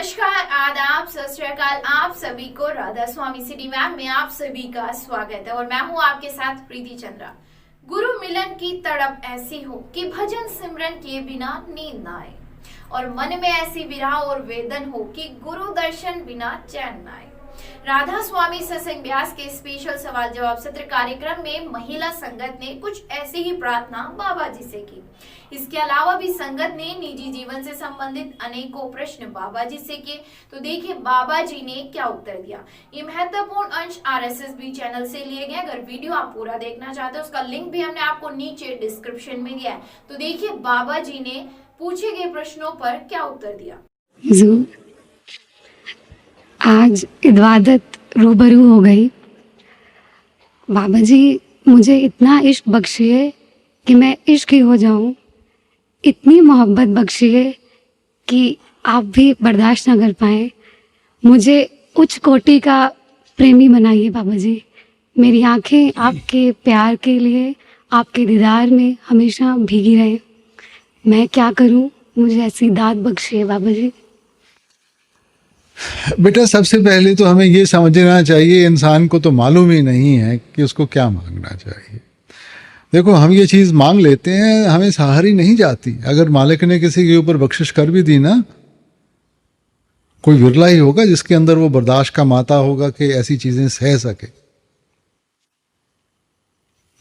नमस्कार, आदाब, सत श्री अकाल। आप सभी को राधा स्वामी सिटी मैम में आप सभी का स्वागत है और मैं हूं आपके साथ प्रीति चंद्रा। गुरु मिलन की तड़प ऐसी हो कि भजन सिमरन किए बिना नींद ना आए और मन में ऐसी विरह और वेदन हो कि गुरु दर्शन बिना चैन ना आए। राधा स्वामी सत्संग व्यास के स्पेशल सवाल जवाब सत्र कार्यक्रम में महिला संगत ने कुछ ऐसी ही प्रार्थना बाबा जी से की। इसके अलावा भी संगत ने निजी जीवन से संबंधित अनेकों प्रश्न बाबा जी से किए। तो देखिए बाबा जी ने क्या उत्तर दिया। ये महत्वपूर्ण अंश RSSB चैनल से लिए गए। अगर वीडियो आप पूरा देखना चाहते हो उसका लिंक भी हमने आपको नीचे डिस्क्रिप्शन में दिया है। तो देखिए बाबा जी ने पूछे गए प्रश्नों पर क्या उत्तर दिया। आज इबादत रूबरू हो गई। बाबा जी मुझे इतना इश्क बख्शिए कि मैं इश्क ही हो जाऊं, इतनी मोहब्बत बख्शिए कि आप भी बर्दाश्त ना कर पाए। मुझे उच्च कोटि का प्रेमी बनाइए बाबा जी। मेरी आंखें आपके प्यार के लिए, आपके दीदार में हमेशा भीगी रहे। मैं क्या करूं, मुझे ऐसी दाद बख्शिए बाबा जी। बेटा सबसे पहले तो हमें ये समझना चाहिए, इंसान को तो मालूम ही नहीं है कि उसको क्या मांगना चाहिए। देखो हम ये चीज़ मांग लेते हैं, हमें सहारी नहीं जाती। अगर मालिक ने किसी के ऊपर बख्शिश कर भी दी ना, कोई विरला ही होगा जिसके अंदर वो बर्दाश्त का माता होगा कि ऐसी चीज़ें सह सके।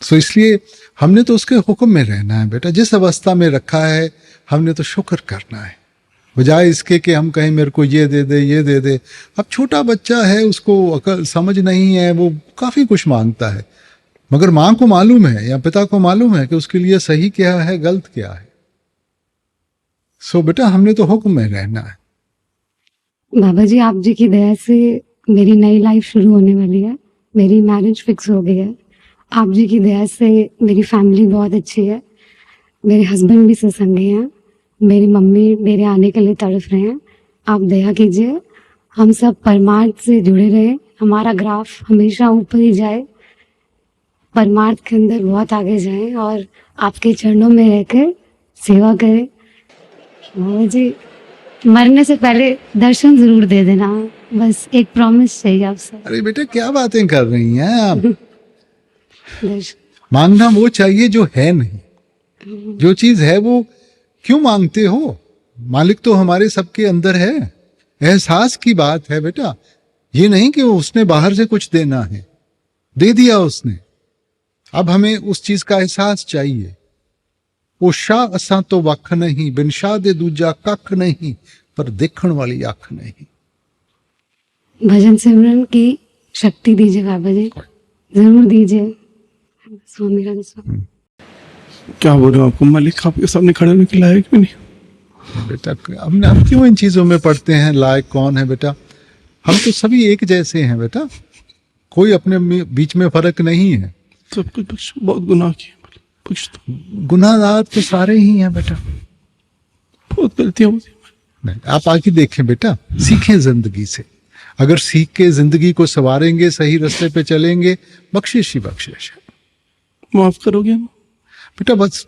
सो इसलिए हमने तो उसके हुक्म में रहना है बेटा। जिस अवस्था में रखा है हमने तो शुक्र करना है, बजाय इसके कि हम कहें मेरे को ये दे दे ये दे दे। अब छोटा बच्चा है, उसको अकल समझ नहीं है, वो काफ़ी कुछ मांगता है, मगर माँ को मालूम है या पिता को मालूम है कि उसके लिए सही क्या है गलत क्या है। सो बेटा हमने तो हुक्म में रहना है। बाबा जी आप जी की दया से मेरी नई लाइफ शुरू होने वाली है। मेरी मैरिज फिक्स हो गई है। आप जी की दया से मेरी फैमिली बहुत अच्छी है। मेरे हस्बैंड भी सत्संगी हैं। मेरी मम्मी मेरे आने के लिए तड़प रहे हैं। आप दया कीजिए, हम सब परमार्थ से जुड़े रहे, हमारा ग्राफ हमेशा ऊपर ही जाए, परमार्थ के अंदर बहुत आगे जाए और आपके चरणों में रहकर सेवा करें। बाबा जी मरने से पहले दर्शन जरूर दे देना, बस एक प्रॉमिस चाहिए आपसे। अरे बेटा क्या बातें कर रही हैं आप। दर्शन मांगना वो चाहिए जो है नहीं। जो चीज़ है वो क्यों मांगते हो? मालिक तो हमारे सबके अंदर है। एहसास की बात है बेटा, ये नहीं कि उसने बाहर से कुछ देना है, दे दिया उसने। अब हमें उस चीज का एहसास चाहिए। वो शाह असा तो वख नहीं, बिन शाह दे दूजा कख नहीं, पर देखण वाली अख नहीं। भजन सिमरन की शक्ति दीजिए बाबा जी, जरूर दीजिए। स्वामी राधा स्वामी। क्या बोल रहे हो आपको मालिक आपके सामने खड़े होने के लायक भी नहीं। बेटा हम क्यों इन चीजों में पढ़ते हैं? लायक कौन है बेटा? हम तो सभी एक जैसे हैं बेटा, कोई अपने बीच में फर्क नहीं है। सब कुछ बहुत गुनाह किए, कुछ तो गुनाहगार तो सारे ही हैं बेटा। बहुत गलतियां होती। नहीं, आप आगे देखें बेटा, सीखें जिंदगी से। अगर सीख के जिंदगी को संवारेंगे, सही रास्ते पे चलेंगे, बख्शिश ही बख्शिश है। माफ करोगे ना बेटा? बस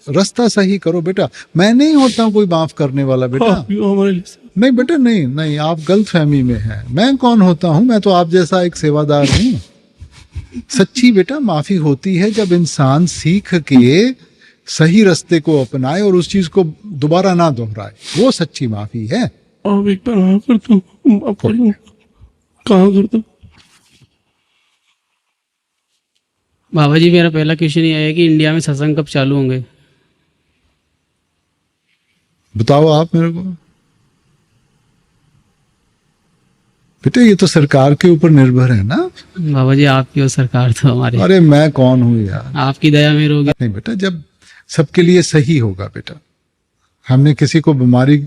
रास्ता सही करो बेटा। मैं नहीं होता कोई माफ करने वाला बेटा। हमारे लिए नहीं बेटा, नहीं नहीं, आप गलत फहमी में हैं। मैं कौन होता हूँ? मैं तो आप जैसा एक सेवादार हूँ। सच्ची बेटा माफी होती है जब इंसान सीख के सही रास्ते को अपनाए और उस चीज को दोबारा ना दोहराए, वो सच्ची माफी है। आप एक बार हाँ कर दो, माफ कर दो। कहाँ कर दो? बाबा जी मेरा पहला क्वेश्चन ये है कि इंडिया में सत्संग कब चालू होंगे? बताओ आप मेरे को। बेटा ये तो सरकार के ऊपर निर्भर है ना। बाबा जी आपकी और सरकार तो हमारी। अरे मैं कौन हूँ यार? आपकी दया में रहोगे। नहीं बेटा, जब सबके लिए सही होगा बेटा। हमने किसी को बीमारी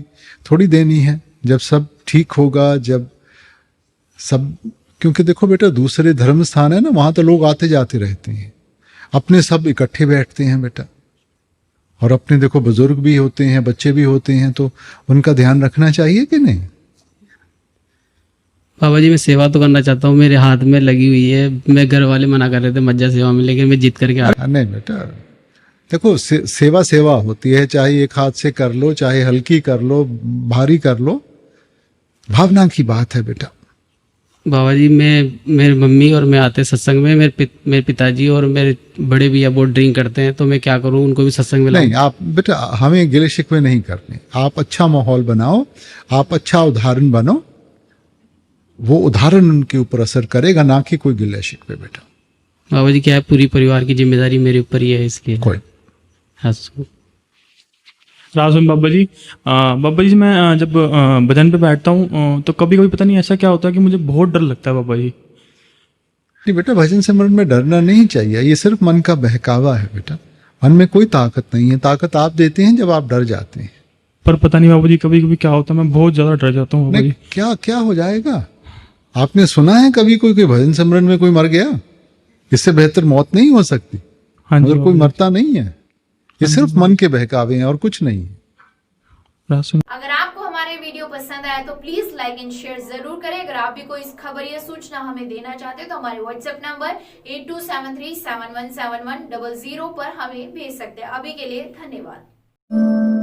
थोड़ी देनी है। जब सब ठीक होगा, जब सब, क्योंकि देखो बेटा दूसरे धर्म स्थान है ना, वहां तो लोग आते जाते रहते हैं, अपने सब इकट्ठे बैठते हैं बेटा। और अपने देखो बुजुर्ग भी होते हैं, बच्चे भी होते हैं, तो उनका ध्यान रखना चाहिए कि नहीं? बाबा जी मैं सेवा तो करना चाहता हूँ, मेरे हाथ में लगी हुई है। मैं घर वाले मना कर रहे थे मज्जा सेवा में, लेकिन मैं जीत करके आ। नहीं बेटा, देखो सेवा सेवा होती है, चाहे एक हाथ से कर लो, चाहे हल्की कर लो, भारी कर लो, भावना की बात है बेटा। बाबा जी मेरे मम्मी और मैं आते सत्संग में, मेरे पिताजी और मेरे बड़े भैया बहुत ड्रिंक करते हैं, तो मैं क्या करूं, उनको भी सत्संग में नहीं, आप बेटा हमें गिले शिकवे नहीं करने, आप अच्छा माहौल बनाओ, आप अच्छा उदाहरण बनो, वो उदाहरण उनके ऊपर असर करेगा, ना कि कोई गिले शिकवे बेटा। बाबा जी क्या है, पूरी परिवार की जिम्मेदारी मेरे ऊपर ही है, इसलिए कोई हाँ। राजन बाबा जी मैं जब भजन पे बैठता हूँ तो कभी कभी पता नहीं ऐसा क्या होता है कि मुझे बहुत डर लगता है बाबा जी। नहीं बेटा, भजन सिमरन में डरना नहीं चाहिए, ये सिर्फ मन का बहकावा है बेटा। मन में कोई ताकत नहीं है, ताकत आप देते हैं जब आप डर जाते हैं। पर पता नहीं बाबा जी कभी कभी क्या होता है, मैं बहुत ज्यादा डर जाता हूँ बाबा नहीं, जी। क्या क्या हो जाएगा? आपने सुना है कभी कोई भजन सिमरन में कोई मर गया? इससे बेहतर मौत नहीं हो सकती। हाँ जी मगर कोई बाबा मरता नहीं है, ये सिर्फ मन के बहकावे हैं और कुछ नहीं है। जी। अगर आपको हमारे वीडियो पसंद आया तो प्लीज लाइक एंड शेयर जरूर करें। अगर आप भी कोई खबर या सूचना हमें देना चाहते हैं तो हमारे व्हाट्सएप नंबर 8273717100 पर हमें भेज सकते हैं। अभी के लिए धन्यवाद।